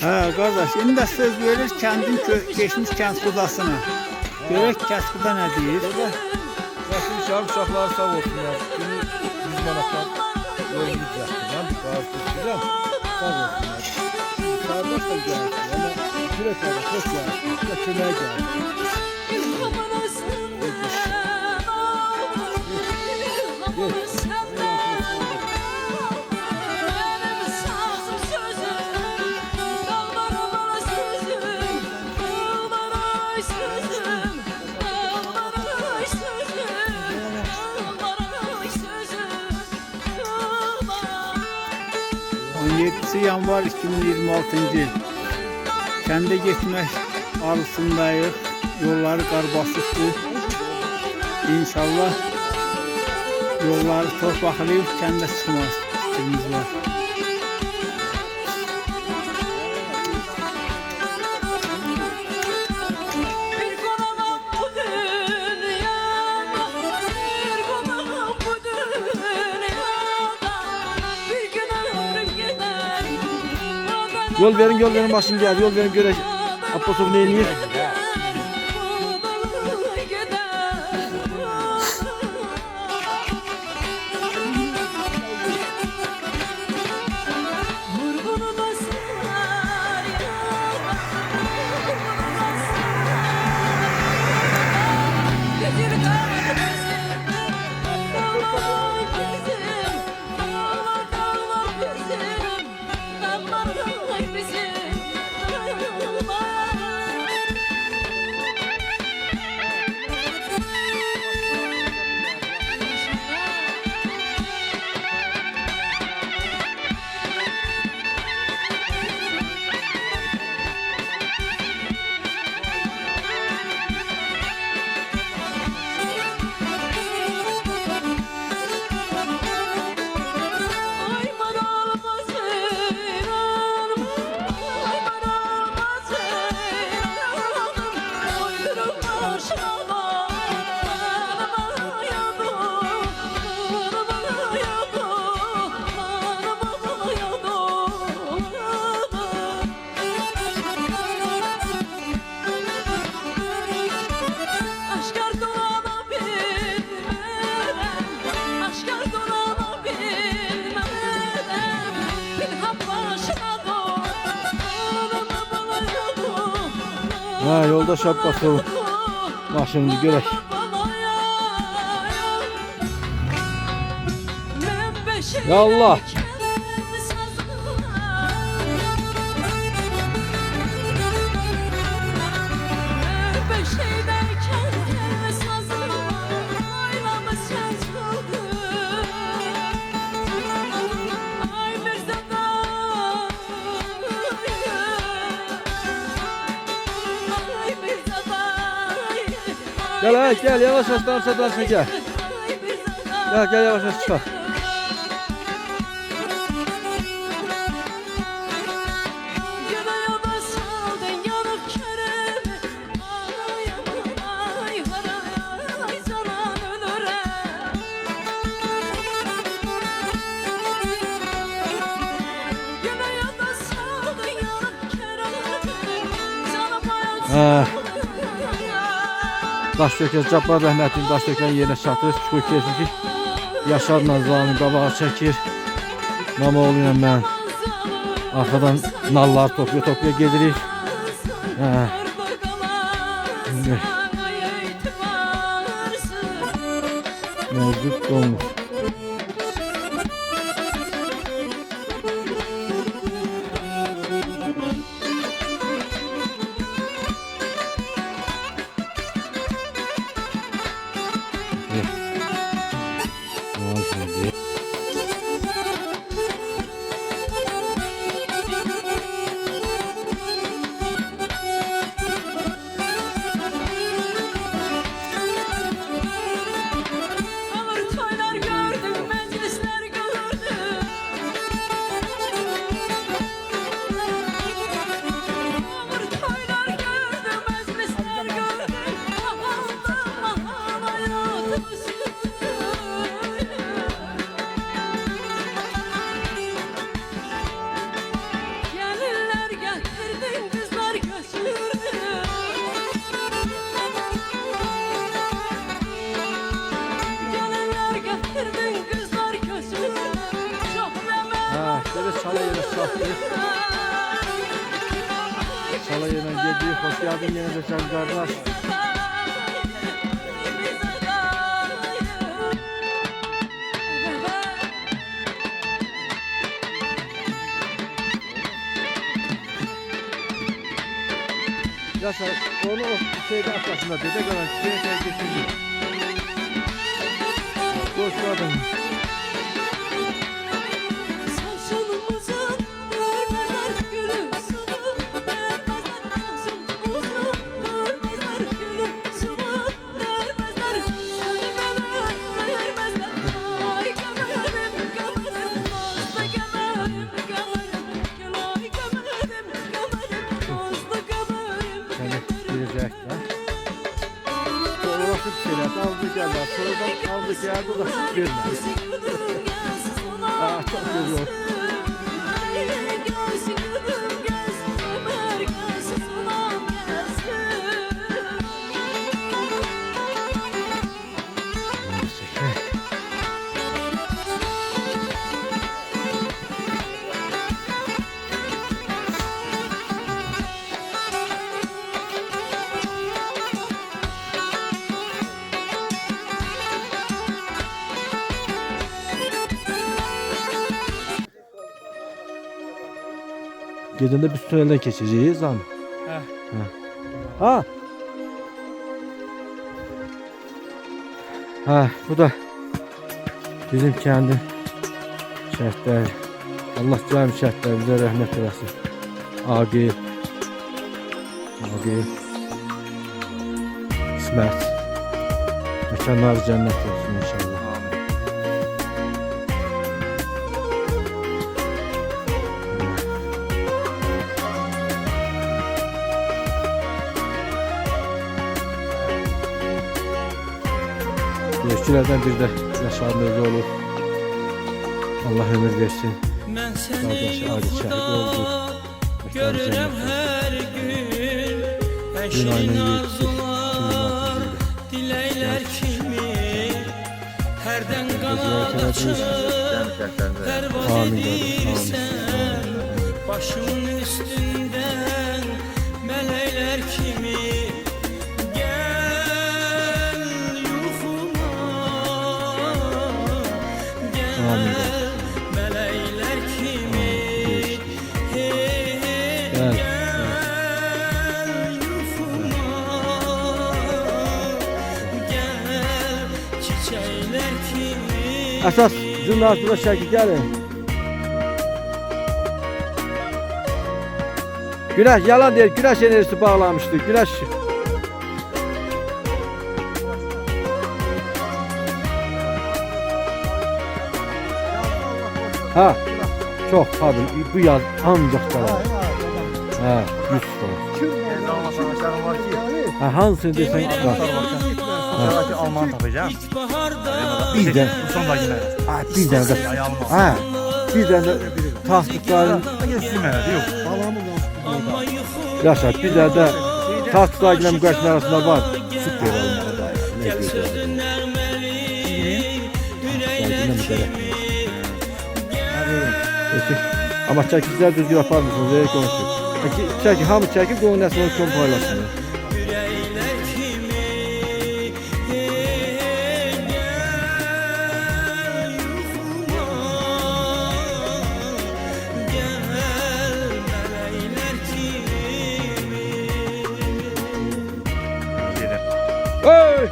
Kardeş, indi də söz verir kəndin geçmiş kənd qudasına. Görək kənd quda nə deyir? Yaşın şahım uşaqları sağ olsunlar. Günü 100 manatdan yolunu düzəltdirəm. Bağışlayacağım. Sağ olsunlar. Kardeş da gəlsin. Ama bir efendim çok gəlsin. Bir de köməyə gəlsin. Yanvar 2026 yıl. Kəndə getmək arzusundayıq. Yolları qar basıbdır. İnşallah yolları torpaqlayıb kəndə çıxmaq fikrimiz var. Yol verin başım geldi. Yol verin göre Aposov neyini? Yolda Aposov maşınını görək. Ya Allah. Gel yavaş dansa gel. Gel yavaş çıkar. Daşdökən Cabbar rəhmətinin daşdökən yerinə çatır. Şükür kesin ki Yaşar Nazlı'nın qabağa çəkir. Mamoğlu ilə mən arxadan nallar toplaya gedirik. Mevcut dolmuş. çatdıq. Sala yenə gedirik. Xoş geldin yenə də sən qardaş. Ya sen onu o şeyde arkasında dede kalan şeye geçirdi. Hoş geldin. Aldı geldi, sonradan aldı geldi da vermez. Çok güzel. Gedəndə biz tünelden keçəcəyik zan. Ha. Ha, bu da bizim kendi şəhətlər. Allah cəmi şəhətlərimizə rəhmət eləsin. Aqil, İsmət. Məkanları cənnət olsun inşallah. Dövüşçülərdən bir də Yaşarın özü olur. Allah ömür versin. Qardaşı ayrı şəhid oldu. Görürəm hər gün Gün ayının 7-si, diləklər kimi hərdən qanad açır pərvaz edirsən başımın üstündən mələklər kimi mələklər kimi gəl yuxuma gəl çiçəklər kimi. Əsas cümlə altında şəkil gəlin. Güneş yalan deyil, güneş enerjisi bağlamışdı. Güneş ha, çok pardon, bu yaz ancak da var. Ha, 100 falan. Ha, hansını desen var. Sadece Alman tapacağım. Bir de, ha, bir de, ha, bir de tahtıkların, yaşa, bir de tahtıklarla müqayisələr arasında var. Süper olmalı da. Ne güzel. Ama çəkiclər düzgün yapar mısınız? Öyle konuşuyor. Çəki, hamı çəkib, qoyun nəsini son paylaşsın. Hey!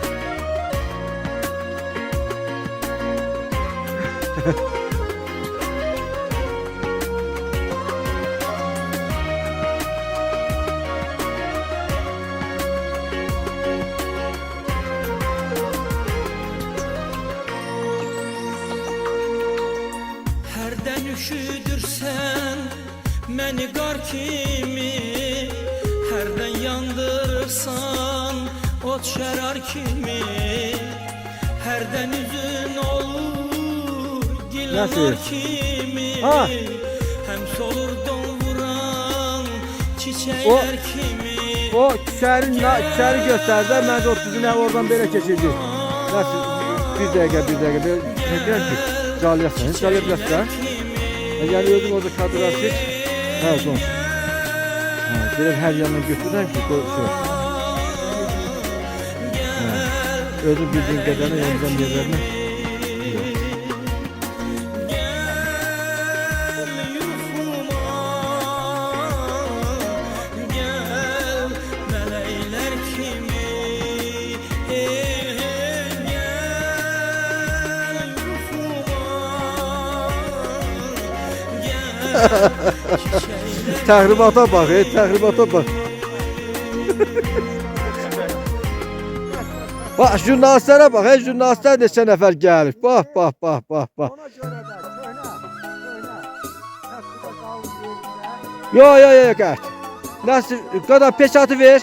Hərdən üşüdürsən məni qar kimi, hərdən yandırırsan ot şərar kimi, hərdən üzün olur gilanar kimi, həm solur don vuran çiçəklər kimi. O içeri gösterdi, ben de 30 oradan böyle geçeceğim. Nasıl? Bir dakika. Tekrar ki, çalıyasın, çalıyabilirsin. Yani özüm orada kadrolar seç. Ha son. Direkt her yandan götürürüm ki şey. Özüm bildiğin kadarıyla yanacağım yerlerine. Təhribata bax, təhribata bax. Bax, jurnalistlərə bax, jurnalistlər neçə nəfər gəlib. Bax, bax, bax, bax, bax. Yo, qət. Nasıl, qada peçatı ver.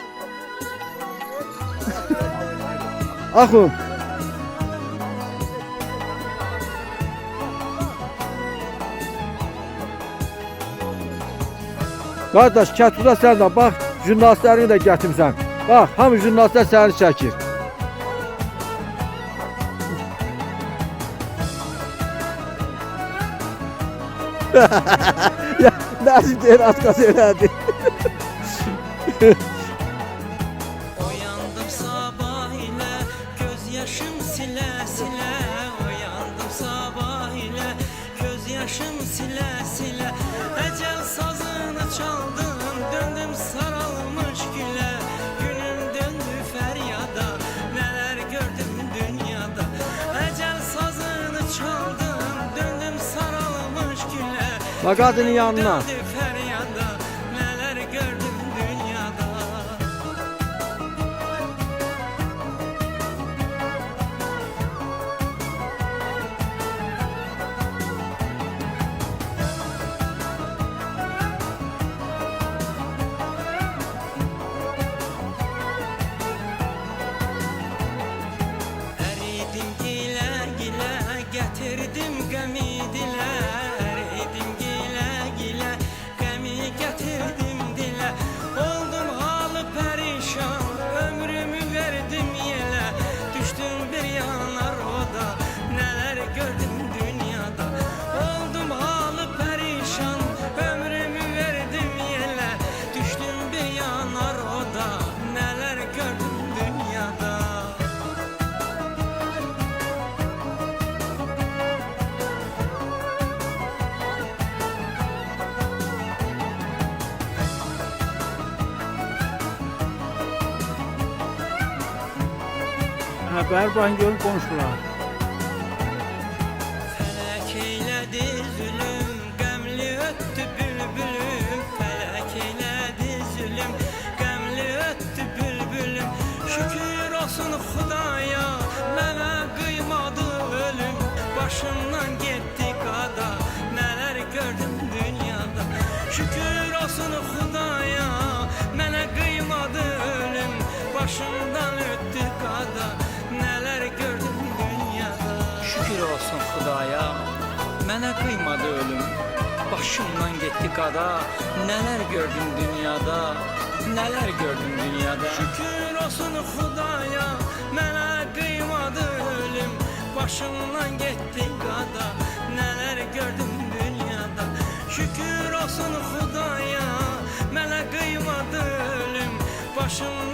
Axım. Qardaş, kətbuda sənlə bax, jurnalistlərini də gətirsən. Bax, hamı jurnalistlər səni çəkir. Ya, nəsil deyir, atqaz elədi. Oyandım sabah ile göz yaşım sile sile. Oyandım sabah ile göz yaşım sile sile. Ecel sazını çaldım, döndüm sarılmış güle. Günüm döndü feryada, neler gördüm dünyada. Ecel sazını çaldım, döndüm sarılmış güle. Maqadının yanına. Döndü feryada, neler gördüm dünyada. Eridim gile gile, getirdim gemi dile. Eridim gile gile, gemi getirdim dile. Oldum halı perişan, ömrümü verdim yele. Düştüm bir yanar oda, neler gördüm dünyada. Oldum halı perişan, ömrümü verdim yele. Düştüm bir yanar oda, neler gördüm dünyada. Berban görüp konuşurlar. Felek eyledi zulüm, qəmli öttü bülbülüm. Felek eyledi zulüm, qəmli öttü bülbülüm. Şükür olsun Xudaya, mənə qıymadı ölüm. Başımdan getdi qada, nələr gördüm dünyada. Şükür olsun Xudaya, mənə qıymadı ölüm. Başımdan öttü qada, neler gördüm dünyada. Şükür olsun Xudaya, mənə qıymadı ölüm. Başımdan getdi qada, neler gördüm dünyada. Neler gördüm dünyada. Şükür olsun Xudaya, mənə qıymadı ölüm. Başımdan getdi qada, neler gördüm dünyada. Şükür olsun Xudaya, mənə qıymadı ölüm. Başımdan